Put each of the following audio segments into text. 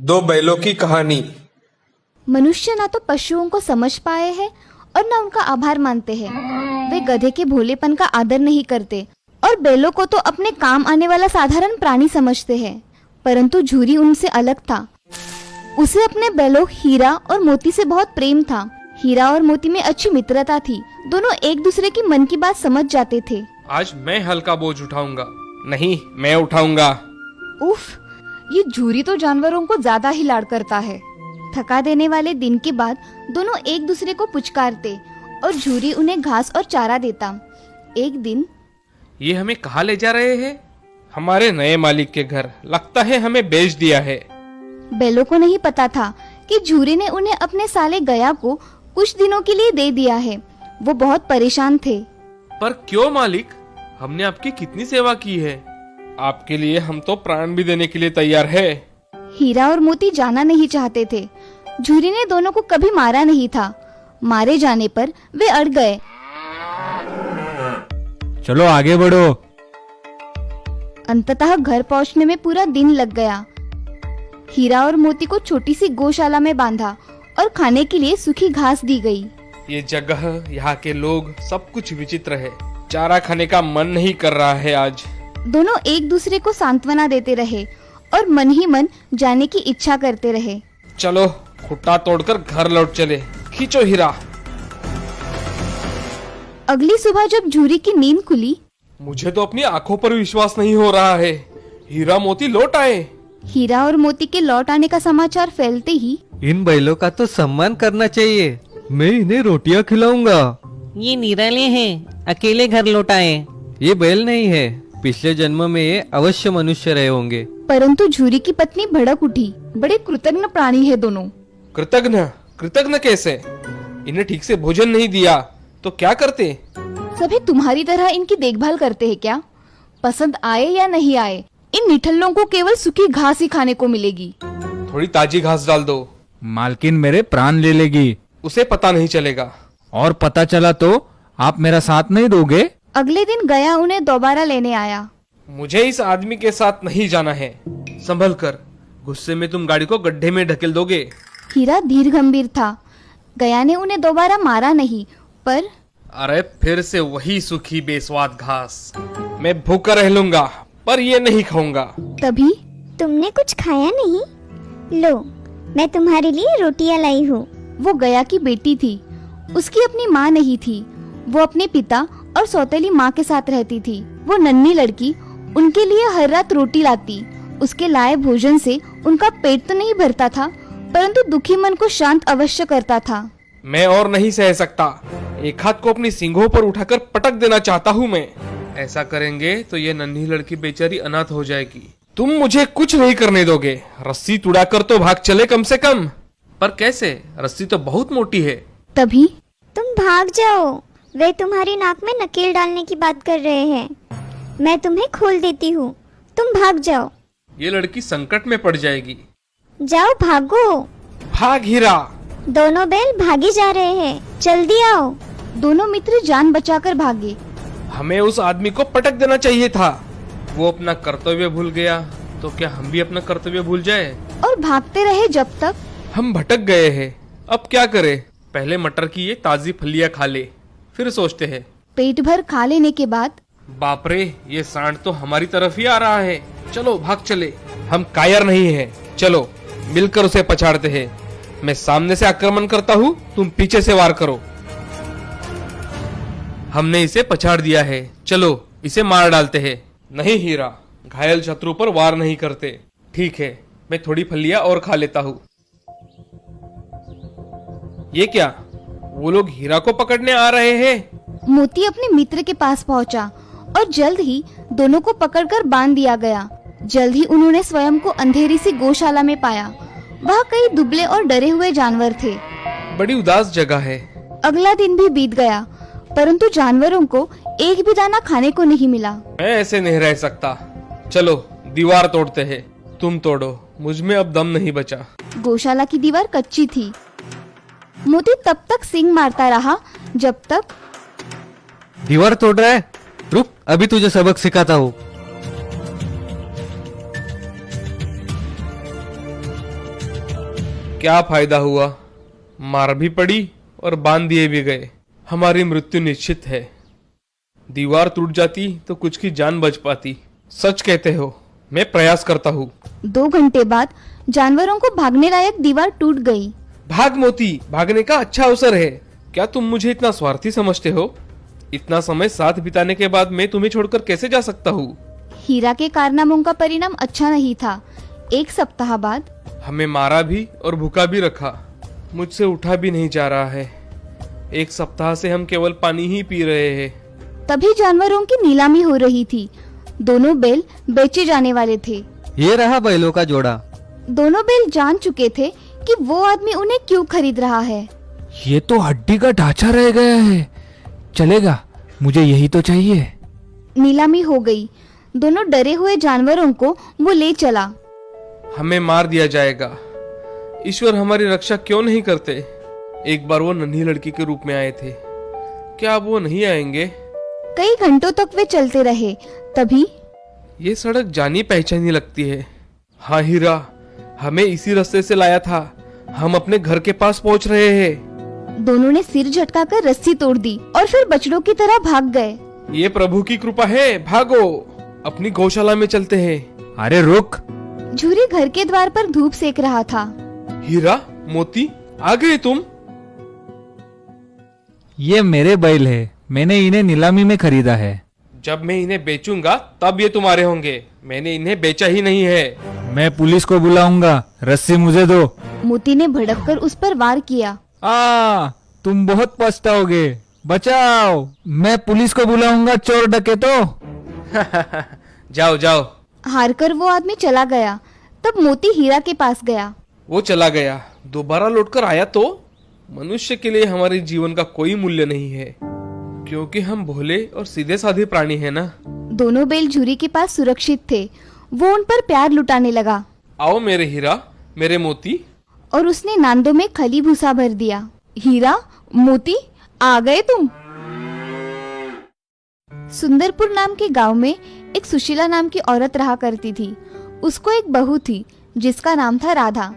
दो बैलों की कहानी। मनुष्य ना तो पशुओं को समझ पाए हैं और ना उनका आभार मानते हैं। वे गधे के भोलेपन का आदर नहीं करते और बैलों को तो अपने काम आने वाला साधारण प्राणी समझते हैं। परंतु झूरी उनसे अलग था। उसे अपने बैलों हीरा और मोती से बहुत प्रेम था। हीरा और मोती में अच्छी मित्रता थी। दोनों एक दूसरे की मन की बात समझ जाते थे। आज मैं हल्का बोझ उठाऊंगा। नहीं, मैं उठाऊंगा। उफ, ये झूरी तो जानवरों को ज्यादा ही लाड़ करता है। थका देने वाले दिन के बाद दोनों एक दूसरे को पुचकारते और झूरी उन्हें घास और चारा देता। एक दिन, ये हमें कहाँ ले जा रहे हैं? हमारे नए मालिक के घर। लगता है हमें बेच दिया है। बैलों को नहीं पता था कि झूरी ने उन्हें अपने साले गया को कुछ दिनों के लिए दे दिया है। वो बहुत परेशान थे। पर क्यों मालिक? हमने आपकी कितनी सेवा की है। आपके लिए हम तो प्राण भी देने के लिए तैयार है। हीरा और मोती जाना नहीं चाहते थे। झूरी ने दोनों को कभी मारा नहीं था। मारे जाने पर वे अड़ गए। चलो आगे बढ़ो। अंततः घर पहुंचने में पूरा दिन लग गया। हीरा और मोती को छोटी सी गौशाला में बांधा और खाने के लिए सूखी घास दी गई। ये जगह, यहाँ के लोग, सब कुछ विचित्र है। चारा खाने का मन नहीं कर रहा है आज। दोनों एक दूसरे को सांत्वना देते रहे और मन ही मन जाने की इच्छा करते रहे। चलो खुट्टा तोड़कर घर लौट चले। खींचो हीरा। अगली सुबह जब झूरी की नींद खुली, मुझे तो अपनी आंखों पर विश्वास नहीं हो रहा है। हीरा मोती लौट आए। हीरा और मोती के लौट आने का समाचार फैलते ही इन बैलों का तो सम्मान करना चाहिए। मैं इन्हें रोटियां खिलाऊंगा। ये निराले हैं, अकेले घर लौटाए। ये बैल नहीं है, पिछले जन्म में ये अवश्य मनुष्य रहे होंगे। परंतु झूरी की पत्नी भड़क उठी। बड़े कृतज्ञ प्राणी है दोनों। कृतज्ञ? कृतज्ञ कैसे? इन्हें ठीक से भोजन नहीं दिया तो क्या करते? सभी तुम्हारी तरह इनकी देखभाल करते हैं क्या? पसंद आए या नहीं आए, इन निठल्लों को केवल सूखी घास ही खाने को मिलेगी। थोड़ी ताजी घास डाल दो। मालकिन मेरे प्राण ले लेगी। उसे पता नहीं चलेगा। और पता चला तो आप मेरा साथ नहीं दोगे? अगले दिन गया उन्हें दोबारा लेने आया। मुझे इस आदमी के साथ नहीं जाना है। संभल कर, गुस्से में तुम गाड़ी को गड्ढे में ढकेल दोगे। हीरा धीर गंभीर था। गया ने उन्हें दोबारा मारा नहीं, पर अरे फिर से वही सूखी बेस्वाद घास। मैं भूखा रह लूंगा पर ये नहीं खाऊंगा। तभी तुमने कुछ खाया नहीं? लो, मैं तुम्हारे लिए रोटियां लाई हूँ। वो गया की बेटी थी। उसकी अपनी माँ नहीं थी। वो अपने पिता और सौतेली माँ के साथ रहती थी। वो नन्ही लड़की उनके लिए हर रात रोटी लाती। उसके लाए भोजन से उनका पेट तो नहीं भरता था, परंतु दुखी मन को शांत अवश्य करता था। मैं और नहीं सह सकता। एक हाथ को अपनी सींगों पर उठाकर पटक देना चाहता हूँ मैं। ऐसा करेंगे तो ये नन्ही लड़की बेचारी अनाथ हो जाएगी। तुम मुझे कुछ नहीं करने दोगे। रस्सी तुड़ाकर तो भाग चले कम से कम। पर कैसे? रस्सी तो बहुत मोटी है। तभी तुम भाग जाओ। वे तुम्हारी नाक में नकेल डालने की बात कर रहे हैं। मैं तुम्हें खोल देती हूँ। तुम भाग जाओ। ये लड़की संकट में पड़ जाएगी। जाओ, भागो। भाग हीरा। दोनों बैल भागे जा रहे हैं। जल्दी आओ। दोनों मित्र जान बचाकर भागे। हमें उस आदमी को पटक देना चाहिए था। वो अपना कर्तव्य भूल गया तो क्या हम भी अपना कर्तव्य भूल जाए? और भागते रहे जब तक हम भटक गए हैं। अब क्या करें? पहले मटर की ये ताजी फलियां खा ले, फिर सोचते हैं। पेट भर खा लेने के बाद बाप रे, ये सांड तो हमारी तरफ ही आ रहा है। चलो भाग चले। हम कायर नहीं हैं। चलो मिलकर उसे पछाड़ते हैं। मैं सामने से आक्रमण करता हूँ, तुम पीछे से वार करो। हमने इसे पछाड़ दिया है। चलो इसे मार डालते हैं। नहीं हीरा, घायल शत्रु पर वार नहीं करते। ठीक है, मैं थोड़ी फलियां और खा लेता हूँ। ये क्या? वो लोग हीरा को पकड़ने आ रहे हैं। मोती अपने मित्र के पास पहुंचा और जल्द ही दोनों को पकड़कर बांध दिया गया। जल्द ही उन्होंने स्वयं को अंधेरी सी गौशाला में पाया। वहाँ कई दुबले और डरे हुए जानवर थे। बड़ी उदास जगह है। अगला दिन भी बीत गया, परंतु जानवरों को एक भी दाना खाने को नहीं मिला। मैं ऐसे नहीं रह सकता। चलो दीवार तोड़ते हैं। तुम तोड़ो, मुझ में अब दम नहीं बचा। गौशाला की दीवार कच्ची थी। मोती तब तक सींग मारता रहा जब तक दीवार तोड़ रहा है? रुक, अभी तुझे सबक सिखाता हूँ। क्या फायदा हुआ, मार भी पड़ी और बांध दिए भी गए। हमारी मृत्यु निश्चित है। दीवार टूट जाती तो कुछ की जान बच पाती। सच कहते हो, मैं प्रयास करता हूँ। 2 घंटे बाद जानवरों को भागने लायक दीवार टूट गई। भाग मोती, भागने का अच्छा अवसर है। क्या तुम मुझे इतना स्वार्थी समझते हो? इतना समय साथ बिताने के बाद मैं तुम्हें छोड़कर कैसे जा सकता हूँ? हीरा के कारनामों का परिणाम अच्छा नहीं था। 1 सप्ताह बाद हमें मारा भी और भूखा भी रखा। मुझसे उठा भी नहीं जा रहा है। 1 सप्ताह से हम केवल पानी ही पी रहे हैं। तभी जानवरों की नीलामी हो रही थी। दोनों बैल बेचे जाने वाले थे। ये रहा बैलों का जोड़ा। दोनों बैल जान चुके थे कि वो आदमी उन्हें क्यों खरीद रहा है। ये तो हड्डी का ढांचा रह गया है। चलेगा, मुझे यही तो चाहिए। नीलामी हो गई। दोनों डरे हुए जानवरों को वो ले चला। हमें मार दिया जाएगा। ईश्वर हमारी रक्षा क्यों नहीं करते? एक बार वो नन्ही लड़की के रूप में आए थे। क्या अब वो नहीं आएंगे? कई घंटों तक वे चलते रहे। तभी ये सड़क जानी पहचानी लगती है। हाँ हीरा, हमें इसी रास्ते से लाया था। हम अपने घर के पास पहुंच रहे हैं। दोनों ने सिर झटकाकर रस्सी तोड़ दी और फिर बछड़ों की तरह भाग गए। ये प्रभु की कृपा है। भागो, अपनी गौशाला में चलते हैं। अरे रुक। झूरी घर के द्वार पर धूप सेक रहा था। हीरा, मोती, आ गए तुम? ये मेरे बैल है, मैंने इन्हें नीलामी में खरीदा है। जब मैं इन्हें बेचूंगा तब ये तुम्हारे होंगे। मैंने इन्हें बेचा ही नहीं है। मैं पुलिस को बुलाऊंगा, रस्सी मुझे दो। मोती ने भड़ककर उस पर वार किया। तुम बहुत पछताओगे। बचाओ, मैं पुलिस को बुलाऊंगा, चोर डकैतों। जाओ जाओ। हारकर वो आदमी चला गया। तब मोती हीरा के पास गया। वो चला गया, दोबारा लौटकर आया तो? मनुष्य के लिए हमारे जीवन का कोई मूल्य नहीं है, क्योंकि हम भोले और सीधे साधे प्राणी हैं ना। दोनों बैल झूरी के पास सुरक्षित थे। वो उन पर प्यार लुटाने लगा। आओ मेरे हीरा, मेरे मोती। और उसने नांदों में खली भूसा भर दिया। हीरा, मोती, आ गए तुम। सुंदरपुर नाम के गांव में एक सुशीला नाम की औरत रहा करती थी। उसको एक बहू थी जिसका नाम था राधा।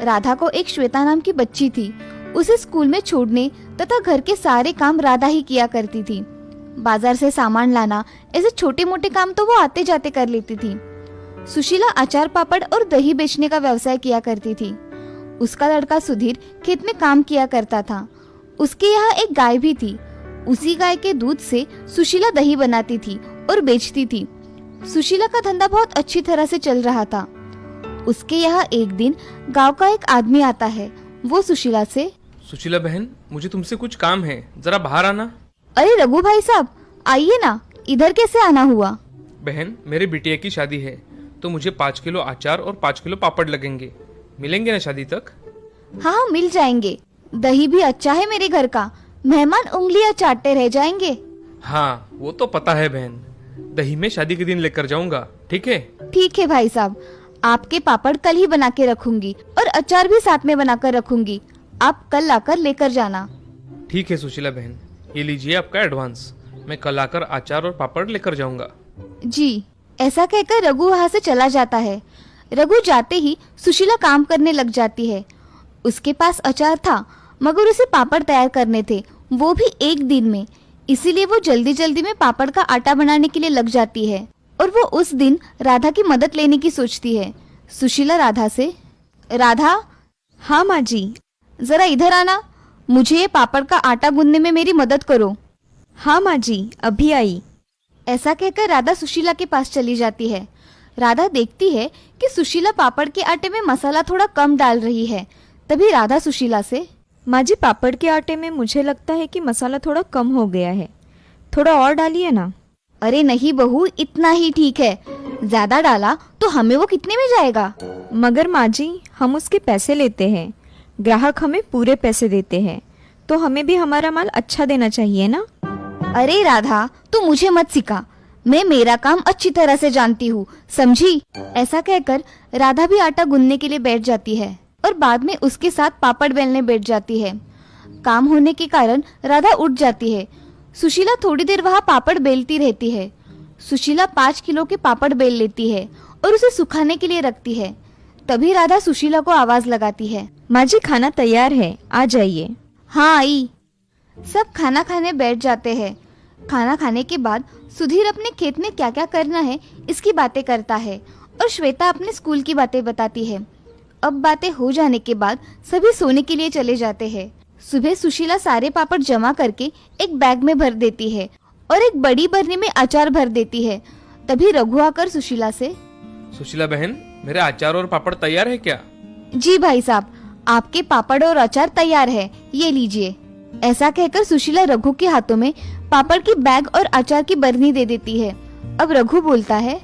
राधा को एक श्वेता नाम की बच्ची थी। उसे स्कूल में छोड़ने तथा घर के सारे काम राधा ही किया करती थी। बाजार से सामान लाना, ऐसे छोटे मोटे काम तो वो आते जाते कर लेती थी। सुशीला अचार पापड़ और दही बेचने का व्यवसाय किया करती थी। उसका लड़का सुधीर खेत में काम किया करता था। उसके यहाँ एक गाय भी थी। उसी गाय के दूध से सुशीला दही बनाती थी और बेचती थी। सुशीला का धंधा बहुत अच्छी तरह से चल रहा था। उसके यहाँ एक दिन गांव का एक आदमी आता है। वो सुशीला से, सुशीला बहन, मुझे तुमसे कुछ काम है, जरा बाहर आना। अरे रघु भाई साहब, आइए ना, इधर कैसे आना हुआ? बहन, मेरे बिटिया की शादी है तो मुझे 5 किलो अचार और 5 किलो पापड़ लगेंगे। मिलेंगे ना शादी तक? हाँ, मिल जाएंगे। दही भी अच्छा है मेरे घर का। मेहमान उंगलियां चाटते रह जाएंगे। हाँ, वो तो पता है बहन। दही में शादी के दिन लेकर जाऊंगा, ठीक है? ठीक है भाई साहब, आपके पापड़ कल ही बना के रखूंगी और अचार भी साथ में बनाकर रखूंगी। आप कल आकर लेकर जाना। ठीक है सुशीला बहन, ये लीजिए आपका एडवांस। मैं कल आकर अचार और पापड़ लेकर जाऊंगा। जी। ऐसा कहकर रघु वहाँ से चला जाता है। रघु जाते ही सुशीला काम करने लग जाती है। उसके पास अचार था मगर उसे पापड़ तैयार करने थे, वो भी एक दिन में। इसीलिए वो जल्दी जल्दी में पापड़ का आटा बनाने के लिए लग जाती है। और वो उस दिन राधा की मदद लेने की सोचती है। सुशीला राधा से, राधा। हाँ माँ जी। जरा इधर आना, मुझे ये पापड़ का आटा गूंदने में मेरी मदद करो। हाँ माँ जी, अभी आई। ऐसा कहकर राधा सुशीला के पास चली जाती है। राधा देखती है कि सुशीला पापड़ के आटे में मसाला थोड़ा कम डाल रही है। तभी राधा सुशीला से, माँ जी, पापड़ के आटे में मुझे लगता है कि मसाला थोड़ा कम हो गया है, थोड़ा और डालिए ना। अरे नहीं बहू, इतना ही ठीक है। ज्यादा डाला तो हमें वो कितने में जाएगा? मगर माँ जी, हम उसके पैसे लेते हैं, ग्राहक हमें पूरे पैसे देते हैं, तो हमें भी हमारा माल अच्छा देना चाहिए ना। अरे राधा, तू मुझे मत सिखा, मैं मेरा काम अच्छी तरह से जानती हूँ, समझी? ऐसा कहकर राधा भी आटा गूंदने के लिए बैठ जाती है और बाद में उसके साथ पापड़ बेलने बैठ जाती है। काम होने के कारण राधा उठ जाती है। सुशीला थोड़ी देर वहाँ पापड़ बेलती रहती है। सुशीला 5 किलो के पापड़ बेल लेती है और उसे सुखाने के लिए रखती है। तभी राधा सुशीला को आवाज लगाती है। माँ जी खाना तैयार है, आ जाइए। हाँ आई। सब खाना खाने बैठ जाते हैं। खाना खाने के बाद सुधीर अपने खेत में क्या क्या करना है इसकी बातें करता है और श्वेता अपने स्कूल की बातें बताती है। अब बातें हो जाने के बाद सभी सोने के लिए चले जाते हैं। सुबह सुशीला सारे पापड़ जमा करके एक बैग में भर देती है और एक बड़ी बरनी में अचार भर देती है। तभी रघु आकर सुशीला से, सुशीला बहन, मेरे अचार और पापड़ तैयार है क्या? जी भाई साहब, आपके पापड़ और अचार तैयार है, ये लीजिए। ऐसा कहकर सुशीला रघु के हाथों में पापड़ की बैग और अचार की बरनी दे देती है। अब रघु बोलता है,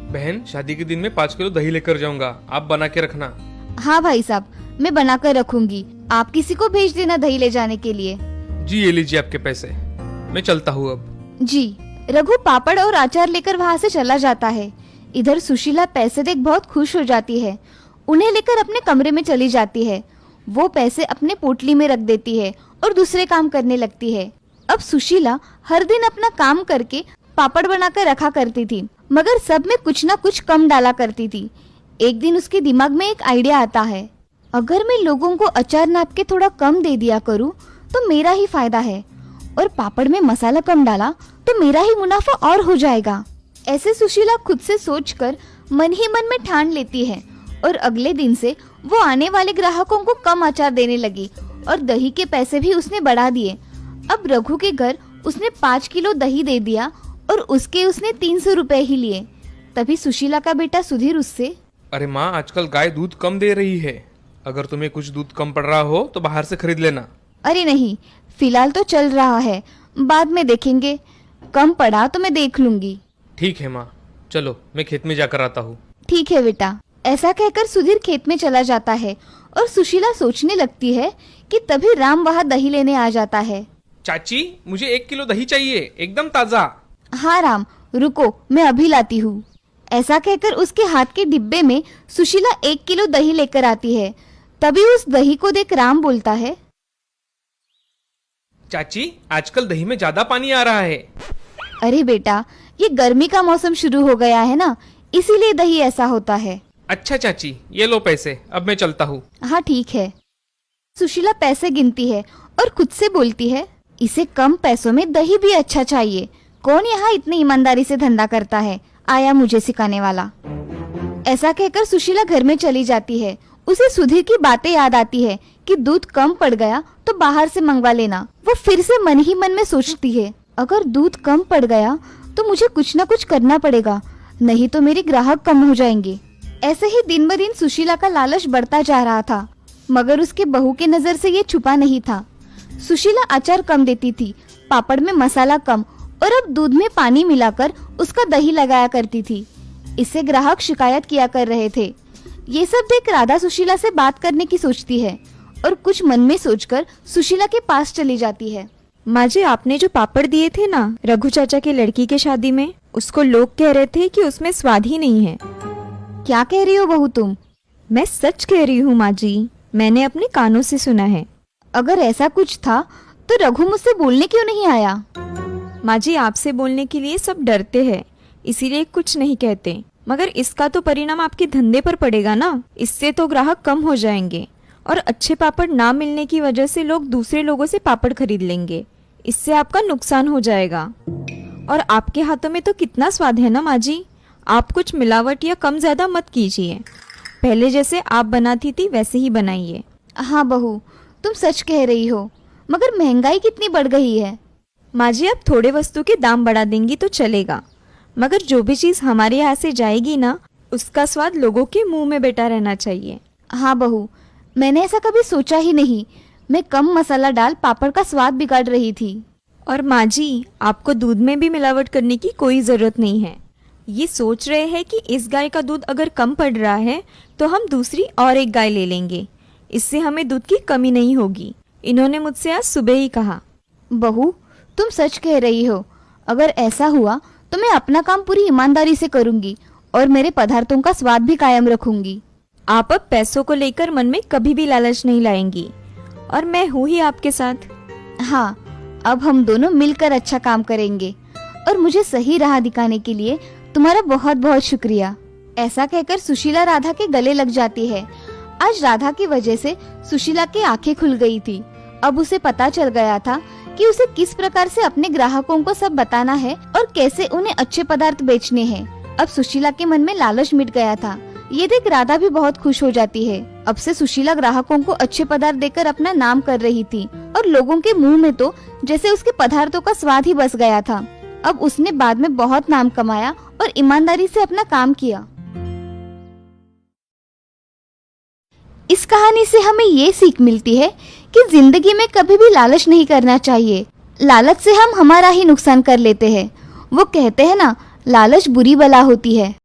बहन, शादी के दिन में 5 किलो दही लेकर जाऊंगा, आप बना के रखना। हाँ भाई साहब, मैं बना कर रखूंगी, आप किसी को भेज देना दही ले जाने के लिए। जी, ये लीजिए आपके पैसे, मैं चलता हूँ अब। जी। रघु पापड़ और अचार लेकर वहाँ से चला जाता है। इधर सुशीला पैसे देख बहुत खुश हो जाती है। उन्हें लेकर अपने कमरे में चली जाती है। वो पैसे अपने पोटली में रख देती है और दूसरे काम करने लगती है। अब सुशीला हर दिन अपना काम करके पापड़ बनाकर रखा करती थी, मगर सब में कुछ ना कुछ कम डाला करती थी। एक दिन उसके दिमाग में एक आइडिया आता है, अगर मैं लोगों को अचार नाप के थोड़ा कम दे दिया करूं तो मेरा ही फायदा है, और पापड़ में मसाला कम डाला तो मेरा ही मुनाफा और हो जाएगा। ऐसे सुशीला खुद से सोचकर मन ही मन में ठान लेती है और अगले दिन से वो आने वाले ग्राहकों को कम अचार देने लगी और दही के पैसे भी उसने बढ़ा दिए। अब रघु के घर उसने 5 किलो दही दे दिया और उसने 300 रुपए ही लिए। तभी सुशीला का बेटा सुधीर उससे, अरे माँ, आजकल गाय दूध कम दे रही है, अगर तुम्हें कुछ दूध कम पड़ रहा हो तो बाहर से खरीद लेना। अरे नहीं, फिलहाल तो चल रहा है, बाद में देखेंगे, कम पड़ा तो मैं देख लूंगी। ठीक है माँ, चलो मैं खेत में जाकर आता हूँ। ठीक है बेटा। ऐसा कहकर सुधीर खेत में चला जाता है और सुशीला सोचने लगती है कि तभी राम वहाँ दही लेने आ जाता है। चाची, मुझे 1 किलो दही चाहिए, एकदम ताजा। हाँ राम, रुको, मैं अभी लाती हूँ। ऐसा कहकर उसके हाथ के डिब्बे में सुशीला 1 किलो दही लेकर आती है। तभी उस दही को देख राम बोलता है, चाची, आजकल दही में ज्यादा पानी आ रहा है। अरे बेटा, ये गर्मी का मौसम शुरू हो गया है ना, इसीलिए दही ऐसा होता है। अच्छा चाची, ये लो पैसे, अब मैं चलता हूँ। हाँ ठीक है। सुशीला पैसे गिनती है और खुद से बोलती है, इसे कम पैसों में दही भी अच्छा चाहिए। कौन यहाँ इतनी ईमानदारी से धंधा करता है, आया मुझे सिखाने वाला। ऐसा कहकर सुशीला घर में चली जाती है। उसे सुधीर की बातें याद आती है कि दूध कम पड़ गया तो बाहर से मंगवा लेना। वो फिर से मन ही मन में सोचती है, अगर दूध कम पड़ गया तो मुझे कुछ ना कुछ करना पड़ेगा, नहीं तो मेरे ग्राहक कम हो जाएंगे। ऐसे ही दिन ब दिन सुशीला का लालच बढ़ता जा रहा था, मगर उसके बहू के नजर से ये छुपा नहीं था। सुशीला अचार कम देती थी, पापड़ में मसाला कम और अब दूध में पानी मिलाकर उसका दही लगाया करती थी। इससे ग्राहक शिकायत किया कर रहे थे। ये सब देख राधा सुशीला से बात करने की सोचती है और कुछ मन में सोचकर सुशीला के पास चली जाती है। माँ जी, आपने जो पापड़ दिए थे ना रघु चाचा की लड़की के शादी में, उसको लोग कह रहे थे कि उसमें स्वाद ही नहीं है। क्या कह रही हो बहू तुम? मैं सच कह रही हूँ माँ जी, मैंने अपने कानों से सुना है। अगर ऐसा कुछ था तो रघु मुझसे बोलने क्यों नहीं आया? माँ जी, आपसे बोलने के लिए सब डरते हैं, इसीलिए कुछ नहीं कहते, मगर इसका तो परिणाम आपके धंधे पर पड़ेगा ना। इससे तो ग्राहक कम हो जाएंगे और अच्छे पापड़ ना मिलने की वजह से लोग दूसरे लोगों से पापड़ खरीद लेंगे। इससे आपका नुकसान हो जाएगा। और आपके हाथों में तो कितना स्वाद है ना माँ जी, आप कुछ मिलावट या कम ज्यादा मत कीजिए। पहले जैसे आप बनाती थी वैसे ही बनाइए। हाँ बहू, तुम सच कह रही हो, मगर महंगाई कितनी बढ़ गई है। माँ जी, आप थोड़े वस्तु के दाम बढ़ा देंगी तो चलेगा, मगर जो भी चीज़ हमारे यहाँ से जाएगी ना, उसका स्वाद लोगों के मुंह में बैठा रहना चाहिए। हाँ बहू, मैंने ऐसा कभी सोचा ही नहीं। मैं कम मसाला डाल पापड़ का स्वाद बिगाड़ रही थी। और माँ जी, आपको दूध में भी मिलावट करने की कोई ज़रूरत नहीं है। ये सोच रहे हैं कि इस गाय का दूध अगर कम पड़ रहा है तो हम दूसरी और एक गाय ले लेंगे, इससे हमें दूध की कमी नहीं होगी। इन्होंने मुझसे आज सुबह ही कहा। बहू, तुम सच कह रही हो। अगर ऐसा हुआ तो मैं अपना काम पूरी ईमानदारी से करूंगी और मेरे पदार्थों का स्वाद भी कायम रखूंगी। आप अब पैसों को लेकर मन में कभी भी लालच नहीं लाएंगी, और मैं हूँ ही आपके साथ। हाँ, अब हम दोनों मिलकर अच्छा काम करेंगे और मुझे सही राह दिखाने के लिए तुम्हारा बहुत बहुत शुक्रिया। ऐसा कहकर सुशीला राधा के गले लग जाती है। आज राधा की वजह से सुशीला की आंखें खुल गई थी। अब उसे पता चल गया था कि उसे किस प्रकार से अपने ग्राहकों को सब बताना है और कैसे उन्हें अच्छे पदार्थ बेचने हैं। अब सुशीला के मन में लालच मिट गया था। ये देख राधा भी बहुत खुश हो जाती है। अब से सुशीला ग्राहकों को अच्छे पदार्थ देकर अपना नाम कर रही थी और लोगों के मुंह में तो जैसे उसके पदार्थों का स्वाद ही बस गया था। अब उसने बाद में बहुत नाम कमाया और ईमानदारी से अपना काम किया। इस कहानी से हमें ये सीख मिलती है कि जिंदगी में कभी भी लालच नहीं करना चाहिए। लालच से हम हमारा ही नुकसान कर लेते हैं। वो कहते हैं ना, लालच बुरी बला होती है।